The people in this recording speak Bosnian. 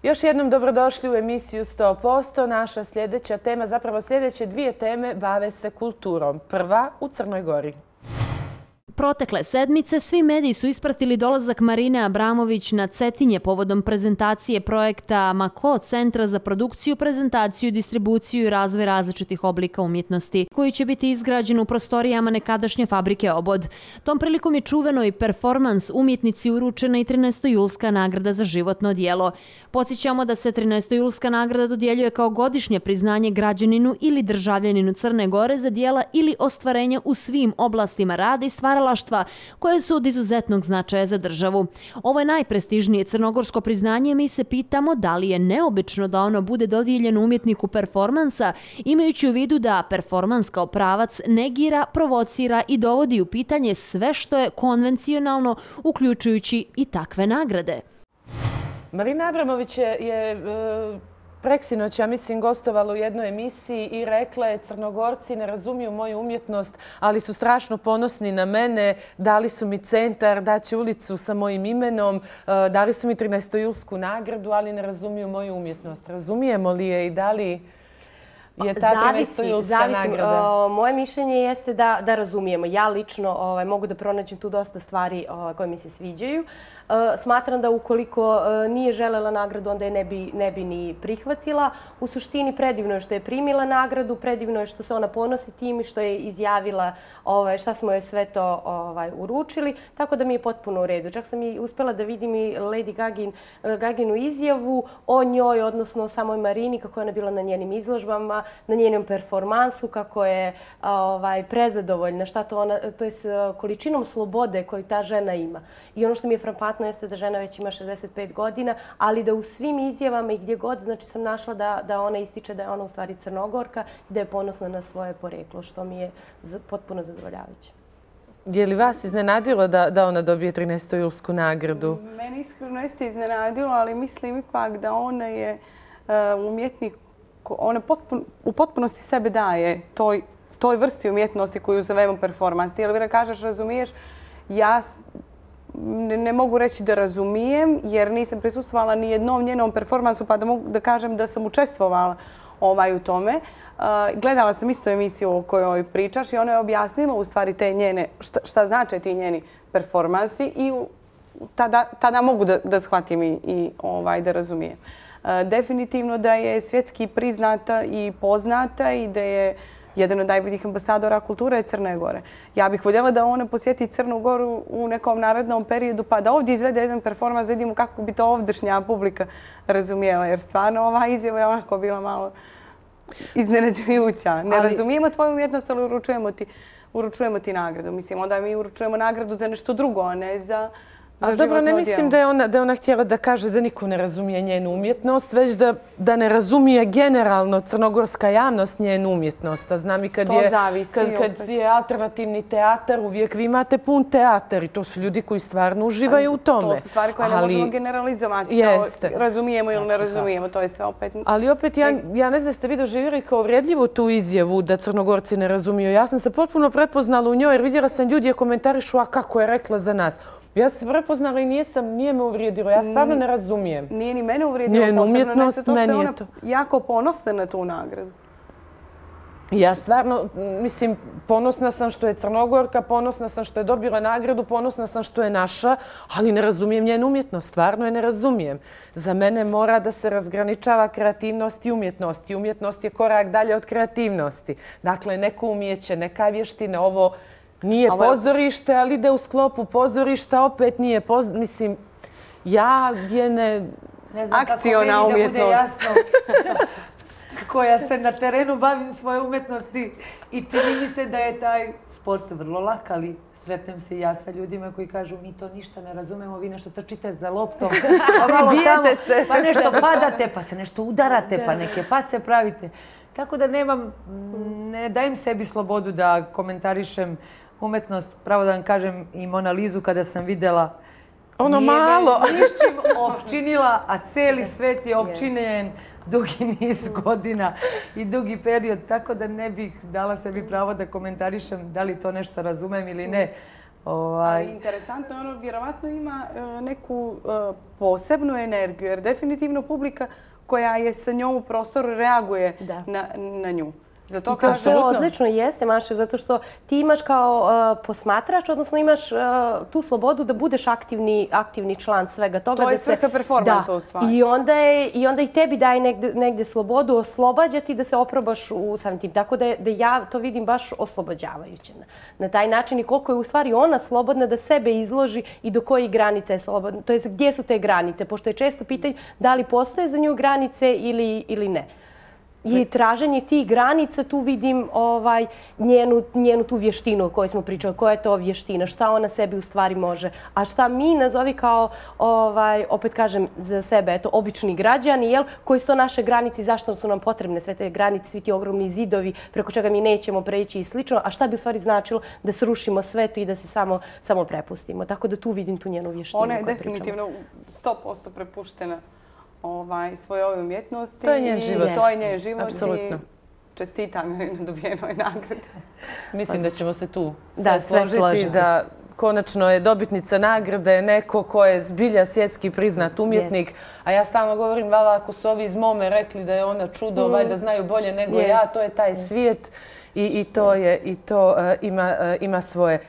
Još jednom dobrodošli u emisiju 100%. Naša sljedeća tema, zapravo sljedeće dvije teme bave se kulturom. Prva u Crnoj Gori. Protekle sedmice svi mediji su ispratili dolazak Marine Abramović na Cetinje povodom prezentacije projekta MAKO, Centra za produkciju, prezentaciju, distribuciju i razvoj različitih oblika umjetnosti, koji će biti izgrađen u prostorijama nekadašnje fabrike Obod. Tom prilikom je čuveno i performans umjetnici uručena i 13. nagrada za životno djelo. Podsjećamo da se 13. nagrada dodjeljuje kao godišnje priznanje građaninu ili državljaninu Crne Gore za djela ili ostvarenja u svim oblastima rada i stvaralaštva koje su od izuzetnog značaja za državu. Ovo je najprestižnije crnogorsko priznanje. Mi se pitamo da li je neobično da ono bude dodijeljeno umjetniku performansa, imajući u vidu da performans kao pravac negira, provocira i dovodi u pitanje sve što je konvencionalno, uključujući i takve nagrade. Marina Abramović je preksinoć, ja mislim, gostovala u jednoj emisiji i rekla je: Crnogorci ne razumiju moju umjetnost, ali su strašno ponosni na mene. Dali su mi centar, daće ulicu sa mojim imenom, dali su mi 13. nagradu, ali ne razumiju moju umjetnost. Razumijemo li je i da li je ta 13. nagrada? Moje mišljenje jeste da razumijemo. Ja lično mogu da pronađem tu dosta stvari koje mi se sviđaju. Smatram da ukoliko nije želela nagradu, onda je ne bi ni prihvatila. U suštini predivno je što je primila nagradu, predivno je što se ona ponosi tim i što je izjavila šta smo joj sve to uručili. Tako da mi je potpuno u redu. Čak sam i uspjela da vidim i Lady Gaginu izjavu o njoj, odnosno o samoj Marini, kako je ona bila na njenim izložbama, na njenom performansu, kako je prezadovoljna, to je s količinom slobode koju ta žena ima. I ono što mi je frapantno jeste da žena već ima 65 godina, ali da u svim izjavama i gdje god, znači, sam našla da ona ističe da je ona u stvari Crnogorka i da je ponosna na svoje poreklo, što mi je potpuno zadovoljavajuće. Je li vas iznenadilo da ona dobije 13. nagradu? Meni iskreno jeste iznenadilo, ali mislim ipak da ona je umjetnik, ona u potpunosti sebe daje toj vrsti umjetnosti koju zovemo performans. Ti, Elvira, kažeš razumiješ, ja ne mogu reći da razumijem jer nisam prisustvovala ni jednom njenom performansu pa da mogu da kažem da sam učestvovala u tome. Gledala sam isto emisiju o kojoj pričaš i ona je objasnila u stvari te njene, šta znače ti njeni performansi i tada mogu da shvatim i da razumijem. Definitivno da je svjetski priznata i poznata i da je jedan od najboljih ambasadora kulture Crne Gore. Ja bih voljela da ona posjeti Crnu Goru u nekom narednom periodu pa da ovdje izvede jedan performans da vidimo kako bi to ovdješnja publika razumijela. Jer stvarno ova izjava je onako bila malo iznenađujuća. Ne razumijemo tvoju umjetnost, ali uručujemo ti nagradu. Mislim, onda mi uručujemo nagradu za nešto drugo, a ne za životno djelo. Dobro, ne mislim da je ona htjela da kaže da niko ne razumije njenu umjetnost, već da ne razumije generalno crnogorska javnost njenu umjetnost. A znam i kad je alternativni teatar, uvijek vi imate pun teatar i to su ljudi koji stvarno uživaju u tome. To su stvari koje ne možemo generalizovati. Razumijemo ili ne razumijemo, to je sve opet. Ali opet, ja ne znam, ste vi doživjeli kao uvredljivu tu izjavu da Crnogorci ne razumiju. Ja sam se potpuno prepoznala u njoj jer vidjela sam ljudi je komentarišu, a kako je rekla za nas. Ja sam se prepoznala i nije me uvrijedilo. Ja stvarno ne razumijem. Nije ni mene uvrijedilo. Njenu umjetnost, to što meni je ona je to. jako ponosna na tu nagradu. Ja stvarno, mislim, ponosna sam što je Crnogorka, ponosna sam što je dobila nagradu, ponosna sam što je naša, ali ne razumijem njenu umjetnost. Stvarno je ne razumijem. Za mene mora da se razgraničava kreativnost i umjetnost. I umjetnost je korak dalje od kreativnosti. Dakle, neko umjeće, neka vještina, ovo nije pozorište, ali ide u sklopu pozorišta, opet nije pozorište. Mislim, ja je ne... Ne znam kako meni da bude jasno kako ja se na terenu bavim svoje umjetnosti i čini mi se da je taj sport vrlo lak, ali sretnem se ja sa ljudima koji kažu mi to ništa ne razumemo, vi nešto trčite za loptom, bijete se, pa nešto padate, pa se nešto udarate, pa neke pace pravite. Tako da ne dajem sebi slobodu da komentarišem umjetnost. Pravo da vam kažem, i Mona Lizu kada sam vidjela, ono malo nišćim opčinila, a cijeli svet je opčinjen dugi niz godina i dugi period, tako da ne bih dala sebi pravo da komentarišem da li to nešto razumem ili ne. Ali interesantno je ono, vjerovatno ima neku posebnu energiju, jer definitivno publika koja je sa njom u prostoru reaguje na nju. I to što je odlično jeste, Maša, zato što ti imaš kao posmatrač, odnosno imaš tu slobodu da budeš aktivni član svega toga. To je svrha performansa u stvari. I onda i tebi daje negdje slobodu, oslobađati da se oprobaš u samim tim. Tako da ja to vidim baš oslobođavajuće na taj način i koliko je u stvari ona slobodna da sebe izloži i do kojih granica je slobodna. To je gdje su te granice, pošto je često pitanje da li postoje za nju granice ili ne. I traženje tih granica, tu vidim njenu tu vještinu o kojoj smo pričali. Koja je to vještina? Šta ona sebi u stvari može? A šta mi nazovi kao, opet kažem za sebe, eto, obični građani, koji su to naše granice i zašto su nam potrebne sve te granice, svi ti ogromni zidovi preko čega mi nećemo preći i slično. A šta bi u stvari značilo da srušimo sve to i da se samo prepustimo? Tako da tu vidim tu njenu vještinu. Ona je definitivno 100% prepuštena svoje ove umjetnosti. To je njen život. To je njen život Apsolutno. i čestitam joj na dobijenoj nagradi. Mislim da ćemo se tu sve složiti. Da konačno je dobitnica nagrade neko ko je zbilja svjetski priznat umjetnik. A ja stalno govorim, vala, ako su ovi iz Mome rekli da je ona čudo, valjda znaju bolje nego ja, to je taj svijet i to ima svoje.